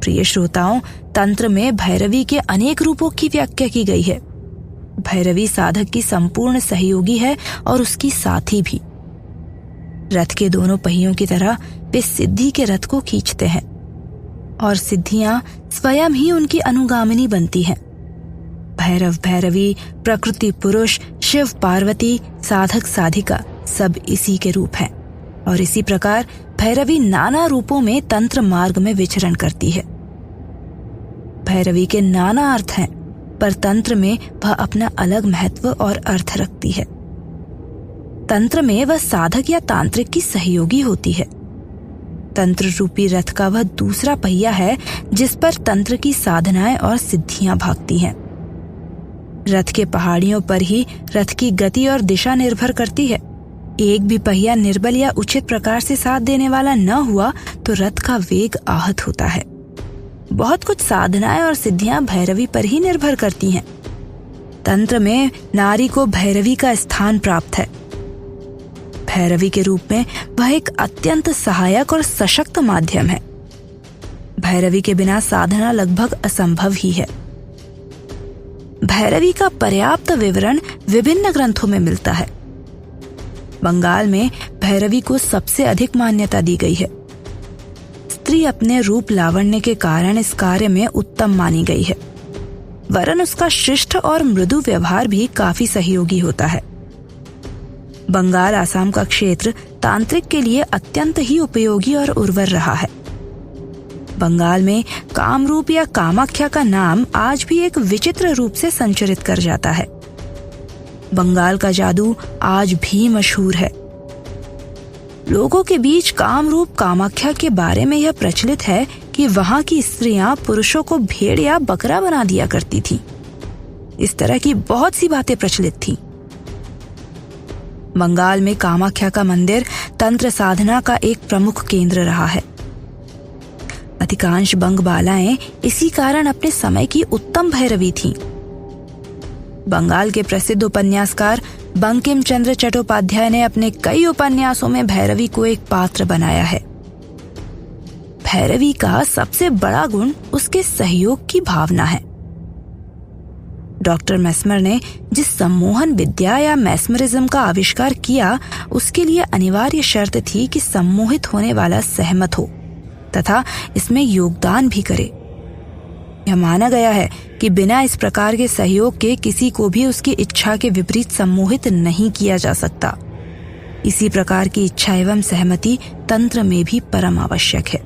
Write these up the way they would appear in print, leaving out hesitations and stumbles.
प्रिय श्रोताओं, तंत्र में भैरवी के अनेक रूपों की व्याख्या की गई है। भैरवी साधक की संपूर्ण सहयोगी है और उसकी साथी भी। रथ के दोनों पहियों की तरह वे सिद्धि के रथ को खींचते हैं और सिद्धियां स्वयं ही उनकी अनुगामिनी बनती हैं। भैरव भैरवी, प्रकृति पुरुष, शिव पार्वती, साधक साधिका सब इसी के रूप हैं और इसी प्रकार भैरवी नाना रूपों में तंत्र मार्ग में विचरण करती है। भैरवी के नाना अर्थ हैं, पर तंत्र में वह अपना अलग महत्व और अर्थ रखती है। तंत्र में वह साधक या तांत्रिक की सहयोगी होती है। तंत्र रूपी रथ का वह दूसरा पहिया है जिस पर तंत्र की साधनाएं और सिद्धियां भागती हैं। रथ के पहाड़ियों पर ही रथ की गति और दिशा निर्भर करती है। एक भी पहिया निर्बल या उचित प्रकार से साथ देने वाला न हुआ तो रथ का वेग आहत होता है। बहुत कुछ साधनाएं और सिद्धियां भैरवी पर ही निर्भर करती हैं। तंत्र में नारी को भैरवी का स्थान प्राप्त है। भैरवी के रूप में वह एक अत्यंत सहायक और सशक्त माध्यम है। भैरवी के बिना साधना लगभग असंभव ही है। भैरवी का पर्याप्त विवरण विभिन्न ग्रंथों में मिलता है। बंगाल में भैरवी को सबसे अधिक मान्यता दी गई है। स्त्री अपने रूप लावण्य के कारण इस कार्य में उत्तम मानी गई है, वरन उसका शिष्ट और मृदु व्यवहार भी काफी सहयोगी होता है। बंगाल आसाम का क्षेत्र तांत्रिक के लिए अत्यंत ही उपयोगी और उर्वर रहा है। बंगाल में कामरूप या कामाख्या का नाम आज भी एक विचित्र रूप से संचरित कर जाता है। बंगाल का जादू आज भी मशहूर है। लोगों के बीच कामरूप कामाख्या के बारे में यह प्रचलित है कि वहां की स्त्रियां पुरुषों को भेड़ या बकरा बना दिया करती थीं। इस तरह की बहुत सी बातें प्रचलित थीं। बंगाल में कामाख्या का मंदिर तंत्र साधना का एक प्रमुख केंद्र रहा है। अधिकांश बंग बालाएं इसी कारण अपने समय की उत्तम भैरवी थीं। बंगाल के प्रसिद्ध उपन्यासकार बंकिम चंद्र चट्टोपाध्याय ने अपने कई उपन्यासों में भैरवी को एक पात्र बनाया है। भैरवी का सबसे बड़ा गुण उसके सहयोग की भावना है। डॉक्टर मैस्मर ने जिस सम्मोहन विद्या या मैस्मरिज्म का आविष्कार किया, उसके लिए अनिवार्य शर्त थी कि सम्मोहित होने वाला सहमत हो तथा इसमें योगदान भी करे। यह माना गया है कि बिना इस प्रकार के सहयोग के किसी को भी उसकी इच्छा के विपरीत सम्मोहित नहीं किया जा सकता। इसी प्रकार की इच्छा एवं सहमति तंत्र में भी परम आवश्यक है।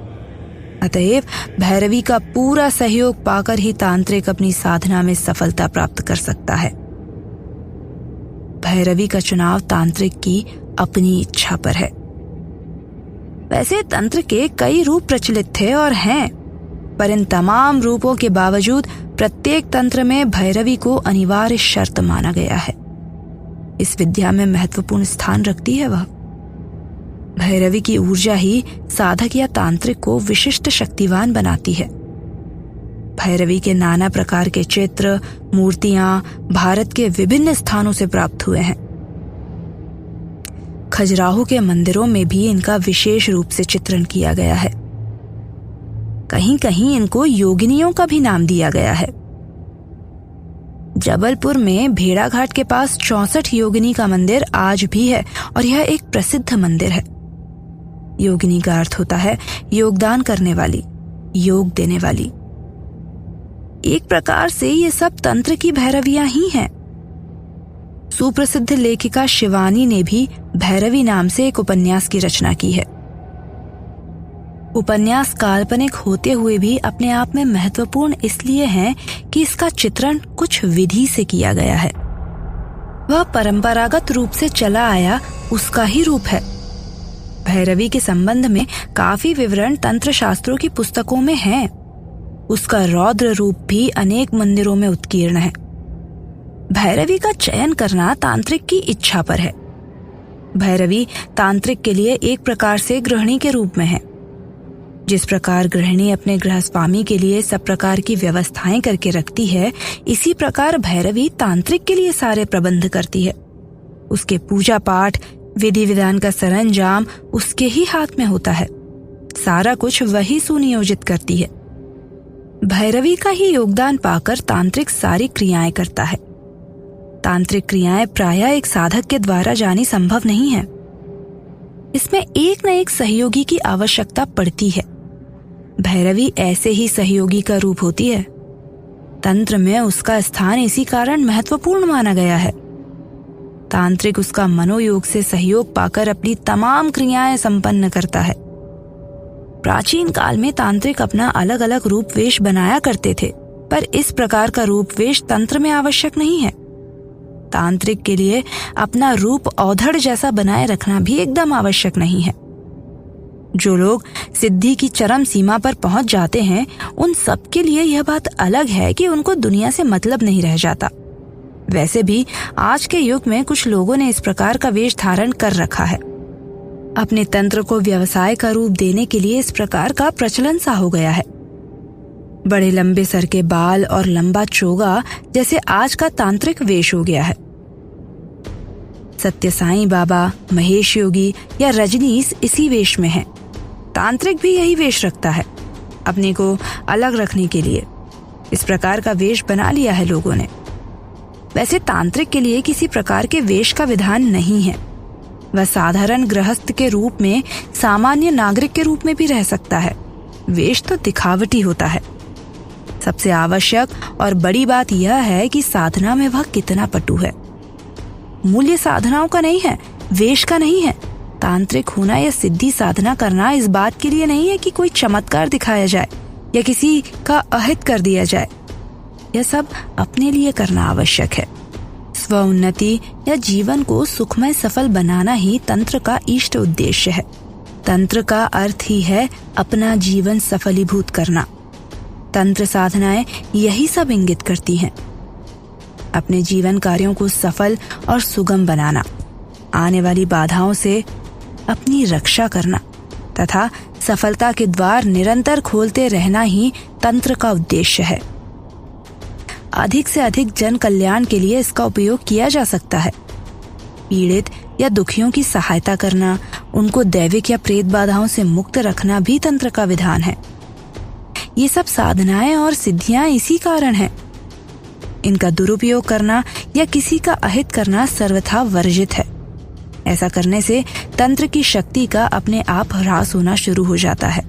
अतएव भैरवी का पूरा सहयोग पाकर ही तांत्रिक अपनी साधना में सफलता प्राप्त कर सकता है। भैरवी का चुनाव तांत्रिक की अपनी इच्छा पर है। वैसे तंत्र के कई रूप प्रचलित थे और हैं, पर इन तमाम रूपों के बावजूद प्रत्येक तंत्र में भैरवी को अनिवार्य शर्त माना गया है। इस विद्या में महत्वपूर्ण स्थान रखती है वह। भैरवी की ऊर्जा ही साधक या तांत्रिक को विशिष्ट शक्तिवान बनाती है। भैरवी के नाना प्रकार के चित्र, मूर्तियां भारत के विभिन्न स्थानों से प्राप्त हुए हैं। खजुराहो के मंदिरों में भी इनका विशेष रूप से चित्रण किया गया है। कहीं कहीं इनको योगिनियों का भी नाम दिया गया है। जबलपुर में भेड़ाघाट के पास 64 योगिनी का मंदिर आज भी है और यह एक प्रसिद्ध मंदिर है। योगिनी का अर्थ होता है योगदान करने वाली, योग देने वाली। एक प्रकार से ये सब तंत्र की भैरवियां ही हैं। सुप्रसिद्ध लेखिका शिवानी ने भी भैरवी नाम से एक उपन्यास की रचना की है। उपन्यास काल्पनिक होते हुए भी अपने आप में महत्वपूर्ण इसलिए है कि इसका चित्रण कुछ विधि से किया गया है। वह परंपरागत रूप से चला आया उसका ही रूप है। भैरवी के संबंध में काफी विवरण तंत्र शास्त्रों की पुस्तकों में है। उसका रौद्र रूप भी अनेक मंदिरों में उत्कीर्ण है। भैरवी का चयन करना तांत्रिक की इच्छा पर है। भैरवी तांत्रिक के लिए एक प्रकार से गृहिणी के रूप में है। जिस प्रकार गृहिणी अपने गृहस्वामी के लिए सब प्रकार की व्यवस्थाएं करके रखती है, इसी प्रकार भैरवी तांत्रिक के लिए सारे प्रबंध करती है। उसके पूजा पाठ, विधि विधान का सरंजाम उसके ही हाथ में होता है। सारा कुछ वही सुनियोजित करती है। भैरवी का ही योगदान पाकर तांत्रिक सारी क्रियाएं करता है। तांत्रिक क्रियाएं प्रायः एक साधक के द्वारा जानी संभव नहीं है। इसमें एक न एक सहयोगी की आवश्यकता पड़ती है। भैरवी ऐसे ही सहयोगी का रूप होती है। तंत्र में उसका स्थान इसी कारण महत्वपूर्ण माना गया है। तांत्रिक उसका मनोयोग से सहयोग पाकर अपनी तमाम क्रियाएं संपन्न करता है। प्राचीन काल में तांत्रिक अपना अलग अलग रूप वेश बनाया करते थे, पर इस प्रकार का रूप वेश तंत्र में आवश्यक नहीं है। तांत्रिक के लिए अपना रूप औधड़ जैसा बनाए रखना भी एकदम आवश्यक नहीं है। जो लोग सिद्धि की चरम सीमा पर पहुंच जाते हैं, उन सब के लिए यह बात अलग है कि उनको दुनिया से मतलब नहीं रह जाता। वैसे भी आज के युग में कुछ लोगों ने इस प्रकार का वेश धारण कर रखा है। अपने तंत्र को व्यवसाय का रूप देने के लिए इस प्रकार का प्रचलन सा हो गया है। बड़े लंबे सर के बाल और लंबा चोगा जैसे आज का तांत्रिक वेश हो गया है। सत्य साईं बाबा, महेश योगी या रजनीश इसी वेश में है। तांत्रिक भी यही वेश रखता है, अपने को अलग रखने के लिए। इस प्रकार का वेश बना लिया है लोगों ने। वैसे तांत्रिक के लिए किसी प्रकार के वेश का विधान नहीं है। वह साधारण गृहस्थ के रूप में, सामान्य नागरिक के रूप में भी रह सकता है। वेश तो दिखावटी होता है। सबसे आवश्यक और बड़ी बात यह है कि साधना में वह कितना पटु है। मूल्य साधनाओं का नहीं है, वेश का नहीं है। तांत्रिक होना या सिद्धि साधना करना इस बात के लिए नहीं है कि कोई चमत्कार दिखाया जाए या किसी का अहित कर दिया जाए। यह सब अपने लिए करना आवश्यक है। स्व उन्नति या जीवन को सुखमय सफल बनाना ही तंत्र का इष्ट उद्देश्य है। तंत्र का अर्थ ही है अपना जीवन सफलीभूत करना। तंत्र साधनाएं यही सब इंगित करती हैं। अपने जीवन कार्यों को सफल और सुगम बनाना, आने वाली बाधाओं से अपनी रक्षा करना तथा सफलता के द्वार निरंतर खोलते रहना ही तंत्र का उद्देश्य है। अधिक से अधिक जन कल्याण के लिए इसका उपयोग किया जा सकता है। पीड़ित या दुखियों की सहायता करना, उनको दैविक या प्रेत बाधाओं से मुक्त रखना भी तंत्र का विधान है। ये सब साधनाएं और सिद्धियां इसी कारण हैं। इनका दुरुपयोग करना या किसी का अहित करना सर्वथा वर्जित है। ऐसा करने से तंत्र की शक्ति का अपने आप ह्रास होना शुरू हो जाता है,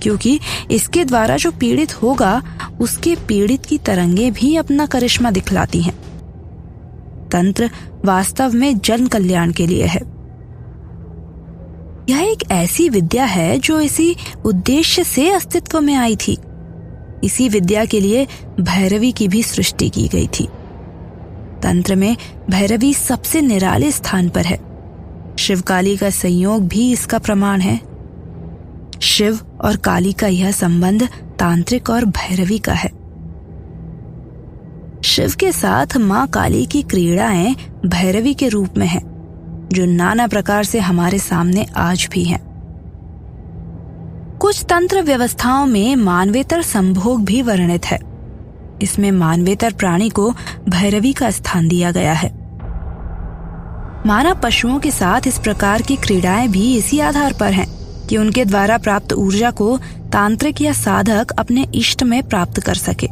क्योंकि इसके द्वारा जो पीड़ित होगा उसके पीड़ित की तरंगे भी अपना करिश्मा दिखलाती हैं। तंत्र वास्तव में जन कल्याण के लिए है। यह एक ऐसी विद्या है जो इसी उद्देश्य से अस्तित्व में आई थी। इसी विद्या के लिए भैरवी की भी सृष्टि की गई थी। तंत्र में भैरवी सबसे निराले स्थान पर है। शिव काली का संयोग भी इसका प्रमाण है। शिव और काली का यह संबंध तांत्रिक और भैरवी का है। शिव के साथ मां काली की क्रीड़ाएं भैरवी के रूप में है, जो नाना प्रकार से हमारे सामने आज भी हैं। कुछ तंत्र व्यवस्थाओं में मानवेतर संभोग भी वर्णित है। इसमें मानवेतर प्राणी को भैरवी का स्थान दिया गया है। मानव पशुओं के साथ इस प्रकार की क्रीड़ाएं भी इसी आधार पर हैं कि उनके द्वारा प्राप्त ऊर्जा को तांत्रिक या साधक अपने इष्ट में प्राप्त कर सके।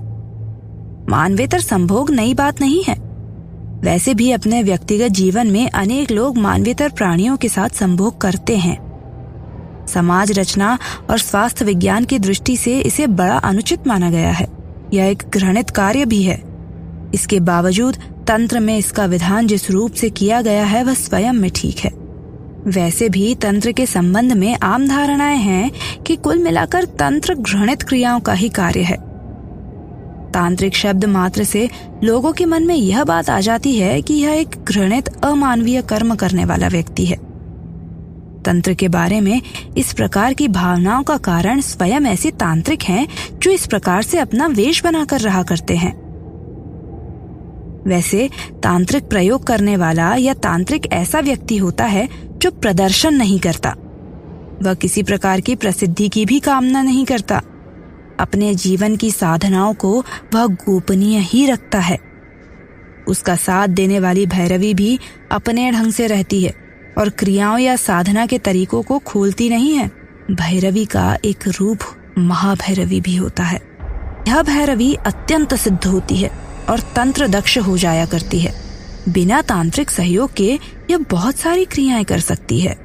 मानवेतर संभोग नई बात नहीं है। वैसे भी अपने व्यक्तिगत जीवन में अनेक लोग मानवेतर प्राणियों के साथ संभोग करते हैं। समाज रचना और स्वास्थ्य विज्ञान की दृष्टि से इसे बड़ा अनुचित माना गया है। यह एक घृणित कार्य भी है। इसके बावजूद तंत्र में इसका विधान जिस रूप से किया गया है वह स्वयं में ठीक है। वैसे भी तंत्र के संबंध में आम धारणाएं हैं कि कुल मिलाकर तंत्र घृणित क्रियाओं का ही कार्य है। तांत्रिक शब्द मात्र से लोगों के मन में यह बात आ जाती है कि यह एक घृणित अमानवीय कर्म करने वाला व्यक्ति है। तंत्र के बारे में इस प्रकार की भावनाओं का कारण स्वयं ऐसे तांत्रिक हैं जो इस प्रकार से अपना वेश बनाकर रहा करते हैं। वैसे तांत्रिक प्रयोग करने वाला या तांत्रिक ऐसा व्यक्ति होता है जो प्रदर्शन नहीं करता। वह किसी प्रकार की प्रसिद्धि की भी कामना नहीं करता। अपने जीवन की साधनाओं को वह गोपनीय ही रखता है। उसका साथ देने वाली भैरवी भी अपने ढंग से रहती है और क्रियाओं या साधना के तरीकों को खोलती नहीं है। भैरवी का एक रूप महाभैरवी भी होता है। यह भैरवी अत्यंत सिद्ध होती है और तंत्र दक्ष हो जाया करती है। बिना तांत्रिक सहयोग के यह बहुत सारी क्रियाएं कर सकती है।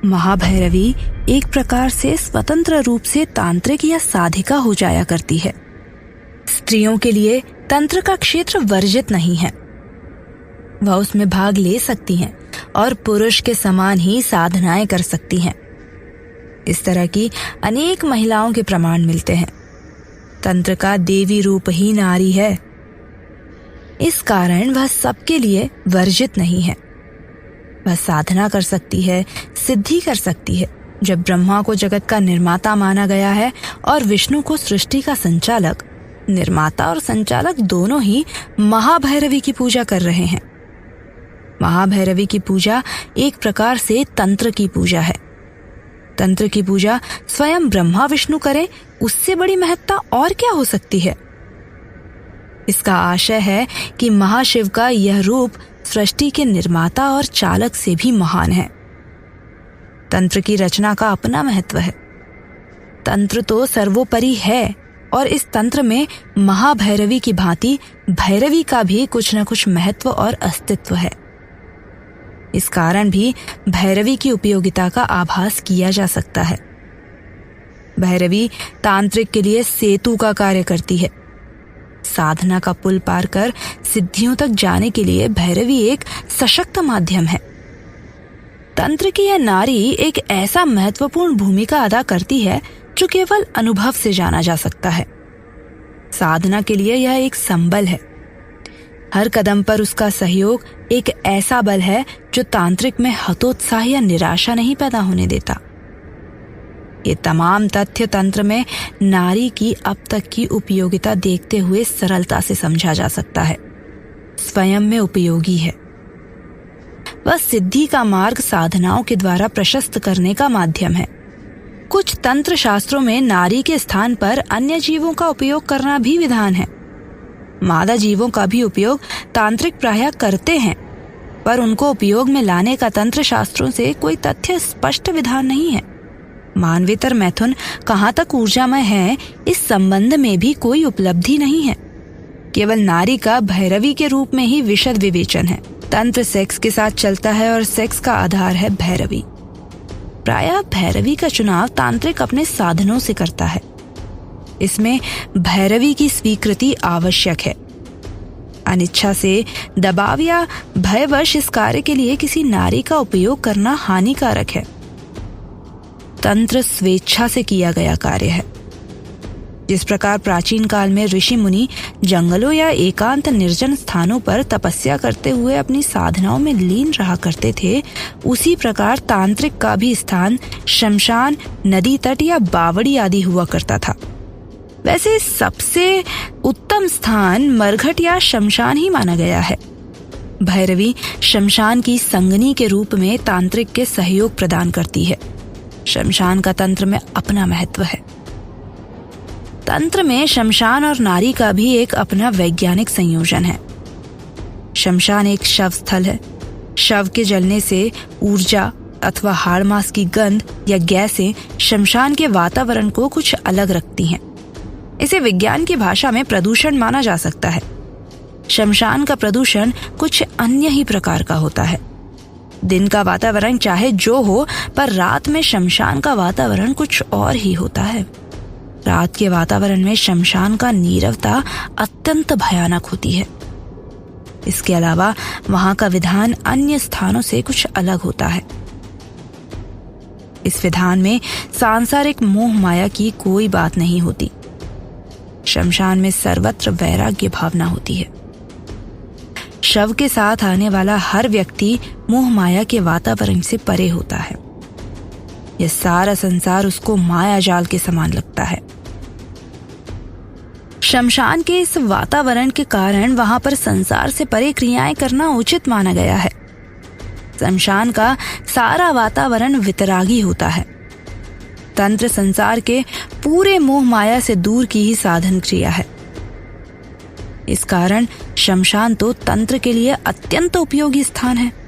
महाभैरवी एक प्रकार से स्वतंत्र रूप से तांत्रिक या साधिका हो जाया करती है। स्त्रियों के लिए तंत्र का क्षेत्र वर्जित नहीं है, वह उसमें भाग ले सकती हैं और पुरुष के समान ही साधनाएं कर सकती हैं। इस तरह की अनेक महिलाओं के प्रमाण मिलते हैं। तंत्र का देवी रूप ही नारी है, इस कारण वह सबके लिए वर्जित नहीं है। वह साधना कर सकती है, सिद्धि कर सकती है। जब ब्रह्मा को जगत का निर्माता माना गया है और विष्णु को सृष्टि का संचालक, निर्माता और संचालक दोनों ही महाभैरवी की पूजा कर रहे हैं। महाभैरवी की पूजा एक प्रकार से तंत्र की पूजा है। तंत्र की पूजा स्वयं ब्रह्मा विष्णु करें, उससे बड़ी महत्ता और क्या हो सकती है। इसका आशय है कि महाशिव का यह रूप सृष्टि के निर्माता और चालक से भी महान है। तंत्र की रचना का अपना महत्व है। तंत्र तो सर्वोपरि है और इस तंत्र में महाभैरवी की भांति भैरवी का भी कुछ न कुछ महत्व और अस्तित्व है। इस कारण भी भैरवी की उपयोगिता का आभास किया जा सकता है। भैरवी तांत्रिक के लिए सेतु का कार्य करती है। साधना का पुल पार कर सिद्धियों तक जाने के लिए भैरवी एक सशक्त माध्यम है। तंत्र की यह नारी एक ऐसा महत्वपूर्ण भूमिका अदा करती है जो केवल अनुभव से जाना जा सकता है। साधना के लिए यह एक संबल है। हर कदम पर उसका सहयोग एक ऐसा बल है जो तांत्रिक में हतोत्साह या निराशा नहीं पैदा होने देता। ये तमाम तथ्य तंत्र में नारी की अब तक की उपयोगिता देखते हुए सरलता से समझा जा सकता है। स्वयं में उपयोगी है। वह सिद्धि का मार्ग साधनाओं के द्वारा प्रशस्त करने का माध्यम है। कुछ तंत्र शास्त्रों में नारी के स्थान पर अन्य जीवों का उपयोग करना भी विधान है। मादा जीवों का भी उपयोग तांत्रिक प्रायः करते हैं, पर उनको उपयोग में लाने का तंत्र शास्त्रों से कोई तथ्य स्पष्ट विधान नहीं है। मानवेतर मैथुन कहाँ तक ऊर्जामय है, इस संबंध में भी कोई उपलब्धि नहीं है। केवल नारी का भैरवी के रूप में ही विशद विवेचन है। तंत्र सेक्स के साथ चलता है और सेक्स का आधार है भैरवी। प्रायः भैरवी का चुनाव तांत्रिक अपने साधनों से करता है। इसमें भैरवी की स्वीकृति आवश्यक है। अनिच्छा से, दबाव या भयवश इस कार्य के लिए किसी नारी का उपयोग करना हानिकारक है। तंत्र स्वेच्छा से किया गया कार्य है। जिस प्रकार प्राचीन काल में ऋषि मुनि जंगलों या एकांत निर्जन स्थानों पर तपस्या करते हुए अपनी साधनाओं में लीन रहा करते थे, उसी प्रकार तांत्रिक का भी स्थान शमशान, नदी तट या बावड़ी आदि हुआ करता था। वैसे सबसे उत्तम स्थान मरघट या शमशान ही माना गया है। भैरवी शमशान की संगनी के रूप में तांत्रिक के सहयोग प्रदान करती है। शमशान का तंत्र में अपना महत्व है। तंत्र में शमशान और नारी का भी एक अपना वैज्ञानिक संयोजन है। शमशान एक शव स्थल है। शव के जलने से ऊर्जा अथवा हाड़ मांस की गंध या गैसें शमशान के वातावरण को कुछ अलग रखती हैं। इसे विज्ञान की भाषा में प्रदूषण माना जा सकता है। शमशान का प्रदूषण कुछ अन्य ही प्रकार का होता है। दिन का वातावरण चाहे जो हो, पर रात में शमशान का वातावरण कुछ और ही होता है। रात के वातावरण में शमशान का नीरवता अत्यंत भयानक होती है। इसके अलावा वहां का विधान अन्य स्थानों से कुछ अलग होता है। इस विधान में सांसारिक मोह माया की कोई बात नहीं होती। शमशान में सर्वत्र वैराग्य भावना होती है। शव के साथ आने वाला हर व्यक्ति मोह माया के वातावरण से परे होता है। यह सारा संसार उसको माया जाल के समान लगता है। शमशान के इस वातावरण के कारण वहां पर संसार से परे क्रियाएं करना उचित माना गया है। शमशान का सारा वातावरण वितरागी होता है। तंत्र संसार के पूरे मोह माया से दूर की ही साधन क्रिया है। इस कारण शमशान तो तंत्र के लिए अत्यंत उपयोगी स्थान है।